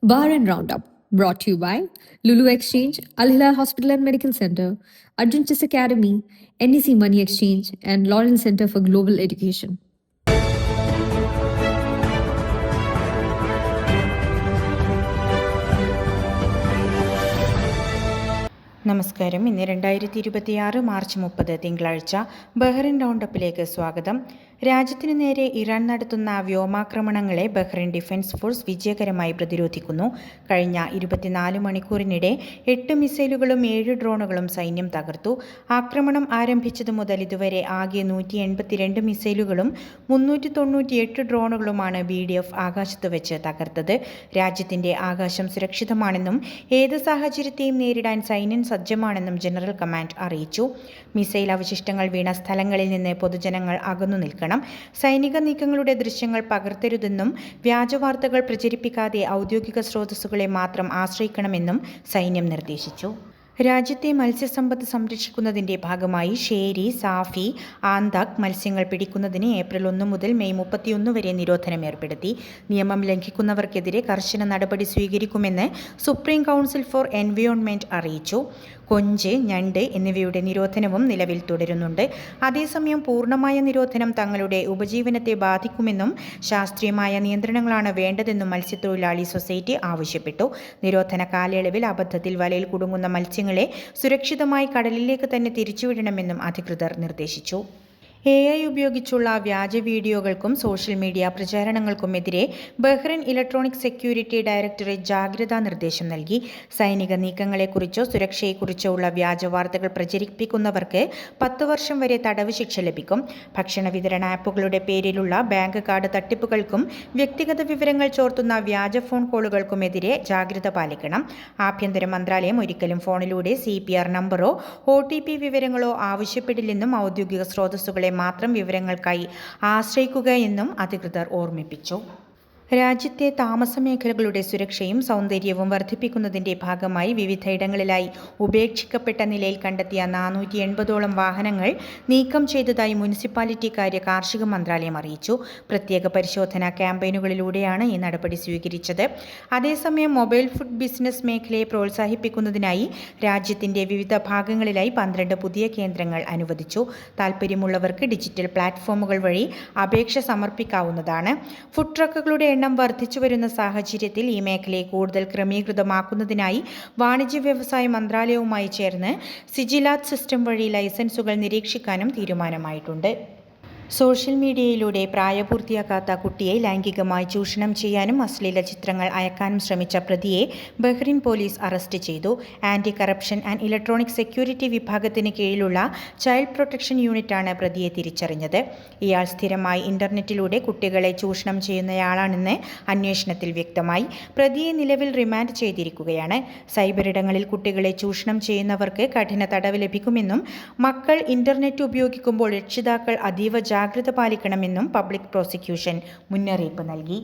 Bar and Roundup, brought to you by Lulu Exchange, Al Hilal Hospital and Medical Center, Arjun Chess Academy, NEC Money Exchange, and Lawrence Center for Global Education. നമസ്കാരം. ഇന്ന് 2026 March 30 തിങ്കളാഴ്ച. Bahrain റൗണ്ടപ്പിലേക്ക് സ്വാഗതം. രാജ്യത്തിനു നേരെ Iran നടത്തുന്ന വ്യോമാക്രമണങ്ങളെ Bahrain defence force വിജയകരമായി പ്രതിരോധിക്കുന്നു. കഴിഞ്ഞ 24 മണിക്കൂറിനിടെ 8 മിസൈലുകളും 7 ഡ്രോണുകളും സൈന്യം തകർത്തു. ആക്രമണം ആരംഭിച്ചതു മുതൽ ഇതുവരെ ആകെ 182 മിസൈലുകളും 398 ഡ്രോണുകളുമാണ് BDF ആകാശത്ത് വെച്ച് തകർത്തത്. രാജ്യത്തിന്റെ ആകാശം സുരക്ഷിതമാണെന്നും ഏത് സാഹചര്യത്തെയും നേരിടാൻ സൈന്യം സജ്ജമാണെന്നും ജനറൽ കമാൻഡ് അറിയിച്ചു. മിസൈൽ അവശിഷ്ടങ്ങൾ വീണ സ്ഥലങ്ങളിൽ നിന്ന് പൊതുജനങ്ങൾ അകന്നു നിൽക്കണം. സൈനിക നീക്കങ്ങളുടെ ദൃശ്യങ്ങൾ പകർത്തരുതെന്നും വ്യാജവാർത്തകൾ പ്രചരിപ്പിക്കാതെ ഔദ്യോഗിക സ്രോതസ്സുകളെ മാത്രം ആശ്രയിക്കണമെന്നും സൈന്യം നിർദ്ദേശിച്ചു. രാജ്യത്തെ മത്സ്യസമ്പത്ത് സംരക്ഷിക്കുന്നതിന്റെ ഭാഗമായി ഷേരി, സാഫി, ആന്താക് മത്സ്യങ്ങൾ പിടിക്കുന്നതിന് ഏപ്രിൽ 1 മുതൽ മെയ് 31 വരെ നിരോധനം ഏർപ്പെടുത്തി. നിയമം ലംഘിക്കുന്നവർക്കെതിരെ കർശന നടപടി സ്വീകരിക്കുമെന്ന് സുപ്രീം കൗൺസിൽ ഫോർ എൻവയോൺമെന്റ് അറിയിച്ചു. കൊഞ്ച്, ഞണ്ട് എന്നിവയുടെ നിരോധനവും നിലവിൽ തുടരുന്നുണ്ട്. അതേസമയം പൂർണ്ണമായ നിരോധനം തങ്ങളുടെ ഉപജീവനത്തെ ബാധിക്കുമെന്നും ശാസ്ത്രീയമായ നിയന്ത്രണങ്ങളാണ് വേണ്ടതെന്നും മത്സ്യത്തൊഴിലാളി സൊസൈറ്റി ആവശ്യപ്പെട്ടു. നിരോധന കാലയളവിൽ അബദ്ധത്തിൽ വലയിൽ കുടുങ്ങുന്ന മത്സ്യങ്ങളെ സുരക്ഷിതമായി കടലിലേക്ക് തന്നെ തിരിച്ചുവിടണമെന്നും അധികൃതർ നിർദ്ദേശിച്ചു. AI ഉപയോഗിച്ചുള്ള വ്യാജ വീഡിയോകൾക്കും സോഷ്യൽ മീഡിയ പ്രചാരണങ്ങൾക്കുമെതിരെ ബഹ്റിൻ ഇലക്ട്രോണിക് സെക്യൂരിറ്റി ഡയറക്ടറേറ്റ് ജാഗ്രതാ നിർദ്ദേശം നൽകി. സൈനിക നീക്കങ്ങളെക്കുറിച്ചോ സുരക്ഷയെക്കുറിച്ചോ ഉള്ള വ്യാജ വാർത്തകൾ പ്രചരിപ്പിക്കുന്നവർക്ക് 10 വർഷം വരെ തടവ് ശിക്ഷ ലഭിക്കും. ഭക്ഷണ വിതരണ ആപ്പുകളുടെ പേരിലുള്ള ബാങ്ക് കാർഡ് തട്ടിപ്പുകൾക്കും വ്യക്തിഗത വിവരങ്ങൾ ചോർത്തുന്ന വ്യാജ ഫോൺ കോളുകൾക്കുമെതിരെ ജാഗ്രത പാലിക്കണം. ആഭ്യന്തര മന്ത്രാലയം ഒരിക്കലും ഫോണിലൂടെ CPR നമ്പറോ OTP വിവരങ്ങളോ ആവശ്യപ്പെടില്ലെന്നും ഔദ്യോഗിക സ്രോതസ്സുകളെ മാത്രം വിവരങ്ങൾക്കായി ആശ്രയിക്കുകയെന്നും അധികൃതർ ഓർമ്മിപ്പിച്ചു. രാജ്യത്തെ താമസ മേഖലകളുടെ സുരക്ഷയും സൗന്ദര്യവും വർദ്ധിപ്പിക്കുന്നതിന്റെ ഭാഗമായി വിവിധയിടങ്ങളിലായി ഉപേക്ഷിക്കപ്പെട്ട നിലയിൽ കണ്ടെത്തിയ 480ഓളം വാഹനങ്ങൾ നീക്കം ചെയ്തതായി മുനിസിപ്പാലിറ്റി കാര്യ കാർഷിക മന്ത്രാലയം അറിയിച്ചു. പ്രത്യേക പരിശോധനാ ക്യാമ്പയിനുകളിലൂടെയാണ് ഈ നടപടി സ്വീകരിച്ചത്. അതേസമയം മൊബൈൽ ഫുഡ് ബിസിനസ് മേഖലയെ പ്രോത്സാഹിപ്പിക്കുന്നതിനായി രാജ്യത്തിന്റെ വിവിധ ഭാഗങ്ങളിലായി 12 പുതിയ കേന്ദ്രങ്ങൾ അനുവദിച്ചു. താൽപ്പര്യമുള്ളവർക്ക് ഡിജിറ്റൽ പ്ലാറ്റ്ഫോമുകൾ വഴി അപേക്ഷ സമർപ്പിക്കാവുന്നതാണ്. ഫുഡ് ട്രക്കുകളുടെ എണ്ണം വർദ്ധിച്ചു വരുന്ന സാഹചര്യത്തിൽ ഈ മേഖലയെ കൂടുതൽ ക്രമീകൃതമാക്കുന്നതിനായി വാണിജ്യ വ്യവസായ മന്ത്രാലയവുമായി ചേർന്ന് സിജിലാത്ത് സിസ്റ്റം വഴി ലൈസൻസുകൾ നിരീക്ഷിക്കാനും തീരുമാനമായിട്ടുണ്ട്. സോഷ്യൽ മീഡിയയിലൂടെ പ്രായപൂർത്തിയാക്കാത്ത കുട്ടിയെ ലൈംഗികമായി ചൂഷണം ചെയ്യാനും അശ്ലീല ചിത്രങ്ങൾ അയക്കാനും ശ്രമിച്ച പ്രതിയെ ബഹ്റിൻ പോലീസ് അറസ്റ്റ് ചെയ്തു. Anti corruption and electronic security വിഭാഗത്തിന് കീഴിലുള്ള ചൈൽഡ് പ്രൊട്ടക്ഷൻ യൂണിറ്റാണ് പ്രതിയെ തിരിച്ചറിഞ്ഞത്. ഇയാൾ സ്ഥിരമായി ഇന്റർനെറ്റിലൂടെ കുട്ടികളെ ചൂഷണം ചെയ്യുന്നയാളാണെന്ന് അന്വേഷണത്തിൽ വ്യക്തമായി. പ്രതിയെ നിലവിൽ റിമാൻഡ് ചെയ്തിരിക്കുകയാണ്. സൈബറിടങ്ങളിൽ കുട്ടികളെ ചൂഷണം ചെയ്യുന്നവർക്ക് കഠിന തടവ് ലഭിക്കുമെന്നും മക്കൾ ഇന്റർനെറ്റ് ഉപയോഗിക്കുമ്പോൾ രക്ഷിതാക്കൾ അതീവ ജാഗ്രത പാലിക്കണമെന്നും പബ്ലിക് പ്രോസിക്യൂഷൻ മുന്നറിയിപ്പ് നൽകി.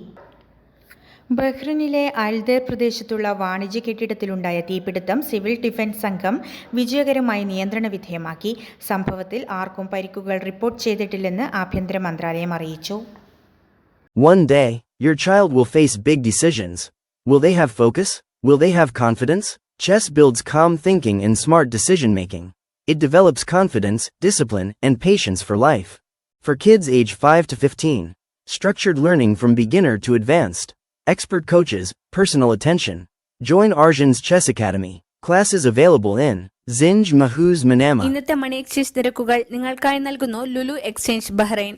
ബഹ്റിനിലെ അൽദേർ പ്രദേശത്തുള്ള വാണിജ്യ കെട്ടിടത്തിലുണ്ടായ തീപിടുത്തം സിവിൽ ഡിഫൻസ് സംഘം വിജയകരമായി നിയന്ത്രണ വിധേയമാക്കി. സംഭവത്തിൽ ആർക്കും പരിക്കുകൾ റിപ്പോർട്ട് ചെയ്തിട്ടില്ലെന്ന് ആഭ്യന്തര മന്ത്രാലയം അറിയിച്ചു. One day, your child will face big decisions. Will they have focus? Will they have confidence? Chess builds calm thinking and smart decision making. It develops confidence, discipline, and patience for life. For kids age 5 to 15, structured learning from beginner to advanced, expert coaches, personal attention. Join Arjun's Chess Academy. Classes available in Zinj Mahuz Manama. ഇന്നത്തെ money exchange നിരക്കുകൾ നിങ്ങൾക്കായി നൽകുന്നു Lulu exchange Bahrain.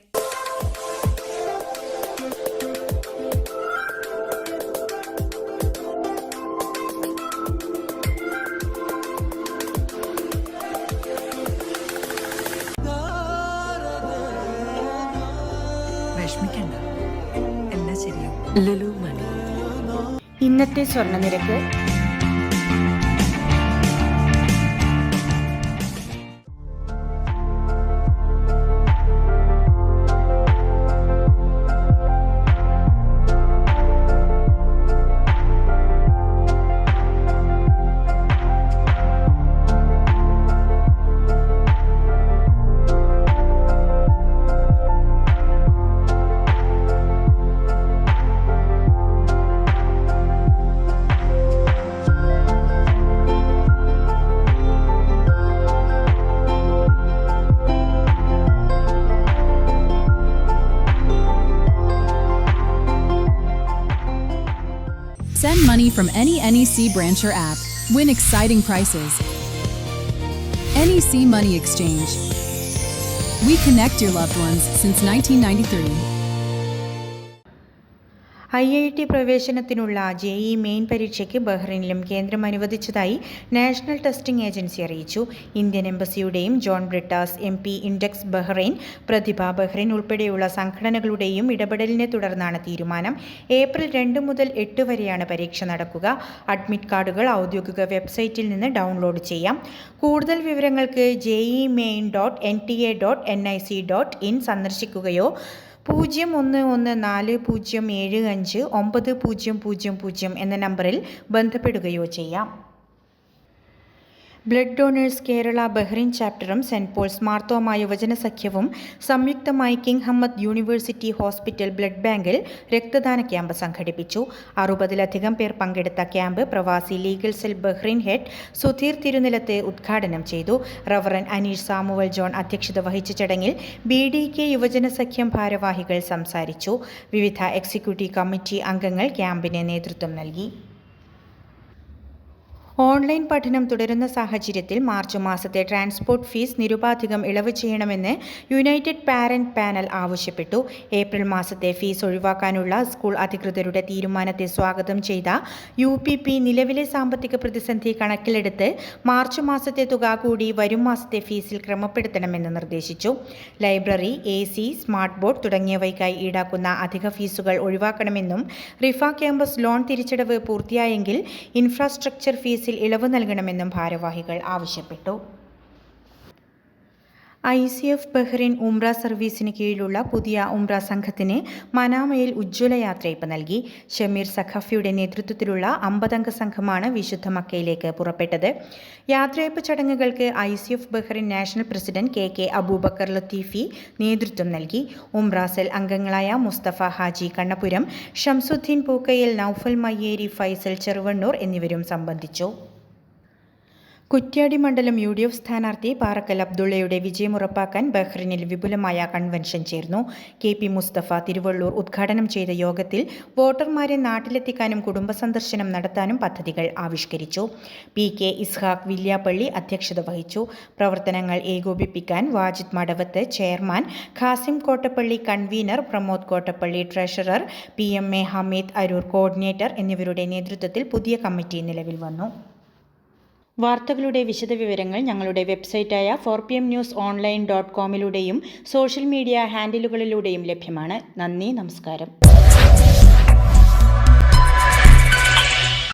Lulu Money. ഇന്നത്തെ സ്വർണ്ണ നിരക്ക് Send money from any NEC branch or app. Win exciting prizes. NEC Money Exchange. We connect your loved ones since 1993. IIT പ്രവേശനത്തിനുള്ള JEE main പരീക്ഷയ്ക്ക് ബഹ്റൈനിലും കേന്ദ്രം അനുവദിച്ചതായി നാഷണൽ ടെസ്റ്റിംഗ് ഏജൻസി അറിയിച്ചു. ഇന്ത്യൻ എംബസിയുടെയും John Brittas MP Index Bahrain, Prathibha Bahrain ഉൾപ്പെടെയുള്ള സംഘടനകളുടെയും ഇടപെടലിനെ തുടർന്നാണ് തീരുമാനം. ഏപ്രിൽ 2 മുതൽ 8 വരെയാണ് പരീക്ഷ നടക്കുക. അഡ്മിറ്റ് കാർഡുകൾ ഔദ്യോഗിക വെബ്സൈറ്റിൽ നിന്ന് ഡൗൺലോഡ് ചെയ്യാം. കൂടുതൽ വിവരങ്ങൾക്ക് JEE.NTA.nic.in സന്ദർശിക്കുകയോ 0114075900 എന്ന നമ്പറിൽ ബന്ധപ്പെടുകയോ ചെയ്യാം. ബ്ലഡ് ഡോണേഴ്സ് കേരള ബഹ്റൈൻ ചാപ്റ്ററും സെന്റ് പോൾസ് മാർത്തോമ യുവജന സഖ്യവും സംയുക്തമായി King Hamad University Hospital blood ബാങ്കിൽ രക്തദാന ക്യാമ്പ് സംഘടിപ്പിച്ചു. 60-ലധികം പേർ പങ്കെടുത്ത camp Pravasi legal cell Bahrain head Sudheer Thirunilath ഉദ്ഘാടനം ചെയ്തു. റവറൻ അനീഷ് സാമുവൽ ജോൺ അധ്യക്ഷത വഹിച്ച ചടങ്ങിൽ BDK യുവജന സഖ്യം ഭാരവാഹികൾ സംസാരിച്ചു. വിവിധ എക്സിക്യൂട്ടീവ് കമ്മിറ്റി അംഗങ്ങൾ ക്യാമ്പിന് നേതൃത്വം നൽകി. ഓൺലൈൻ പഠനം തുടരുന്ന സാഹചര്യത്തിൽ മാർച്ച് മാസത്തെ ട്രാൻസ്പോർട്ട് ഫീസ് നിരുപാധികം ഇളവ് ചെയ്യണമെന്ന് യുണൈറ്റഡ് പാരന്റ് പാനൽ ആവശ്യപ്പെട്ടു. ഏപ്രിൽ മാസത്തെ ഫീസ് ഒഴിവാക്കാനുള്ള സ്കൂൾ അധികൃതരുടെ തീരുമാനത്തെ സ്വാഗതം ചെയ്ത UPP നിലവിലെ സാമ്പത്തിക പ്രതിസന്ധി കണക്കിലെടുത്ത് മാർച്ച് മാസത്തെ തുക കൂടി വരും മാസത്തെ ഫീസിൽ ക്രമപ്പെടുത്തണമെന്ന് നിർദ്ദേശിച്ചു. ലൈബ്രറി, AC, സ്മാർട്ട് ബോർഡ് തുടങ്ങിയവയ്ക്കായി ഈടാക്കുന്ന അധിക ഫീസുകൾ ഒഴിവാക്കണമെന്നും റിഫ ക്യാമ്പസ് ലോൺ തിരിച്ചടവ് പൂർത്തിയായെങ്കിൽ ഇൻഫ്രാസ്ട്രക്ചർ ഫീസ് ഇളവ് നൽകണമെന്നും ഭാരവാഹികൾ ആവശ്യപ്പെട്ടു. ICF ബഹ്റൈൻ ഉംറ സർവീസിന് കീഴിലുള്ള പുതിയ ഉംറ സംഘത്തിന് മനാമയിൽ ഉജ്ജ്വല യാത്രയയപ്പ് നൽകി. ഷമീർ സഖാഫിയുടെ നേതൃത്വത്തിലുള്ള 50-അംഗ സംഘമാണ് വിശുദ്ധ മക്കയിലേക്ക് പുറപ്പെട്ടത്. യാത്രയയപ്പ് ചടങ്ങുകൾക്ക് ICF Bahrain national president KK Abubakar Latheefi നേതൃത്വം നൽകി. ഉംറ സെൽ അംഗങ്ങളായ മുസ്തഫ ഹാജി കണ്ണപുരം, ഷംസുദ്ദീൻ പൂക്കയിൽ, നൌഫൽ മയ്യേരി, ഫൈസൽ ചെറുവണ്ണൂർ എന്നിവരും സംബന്ധിച്ചു. കുറ്റ്യാടി മണ്ഡലം UDF സ്ഥാനാർത്ഥി പാറക്കൽ അബ്ദുള്ളയുടെ വിജയമുറപ്പാക്കാൻ ബഹ്റൈനിൽ വിപുലമായ കൺവെൻഷൻ ചേർന്നു. KP മുസ്തഫ തിരുവള്ളൂർ ഉദ്ഘാടനം ചെയ്ത യോഗത്തിൽ വോട്ടർമാരെ നാട്ടിലെത്തിക്കാനും കുടുംബ സന്ദർശനം നടത്താനും പദ്ധതികൾ ആവിഷ്കരിച്ചു. PK ഇസ്ഹാഖ് വില്യാപ്പള്ളി അധ്യക്ഷത വഹിച്ചു. പ്രവർത്തനങ്ങൾ ഏകോപിപ്പിക്കാൻ Wajid Madavath chairman, Qasim Kottappally convener, Pramod Kottappally treasurer, PMA Hameed Aroor coordinator എന്നിവരുടെ നേതൃത്വത്തിൽ പുതിയ കമ്മിറ്റി നിലവിൽ വന്നു. വാർത്തകളുടെ വിശദവിവരങ്ങൾ ഞങ്ങളുടെ വെബ്സൈറ്റായ 4pmnewsonline.com സോഷ്യൽ മീഡിയ ഹാൻഡിലുകളിലൂടെയും ലഭ്യമാണ്. നന്ദി, നമസ്കാരം.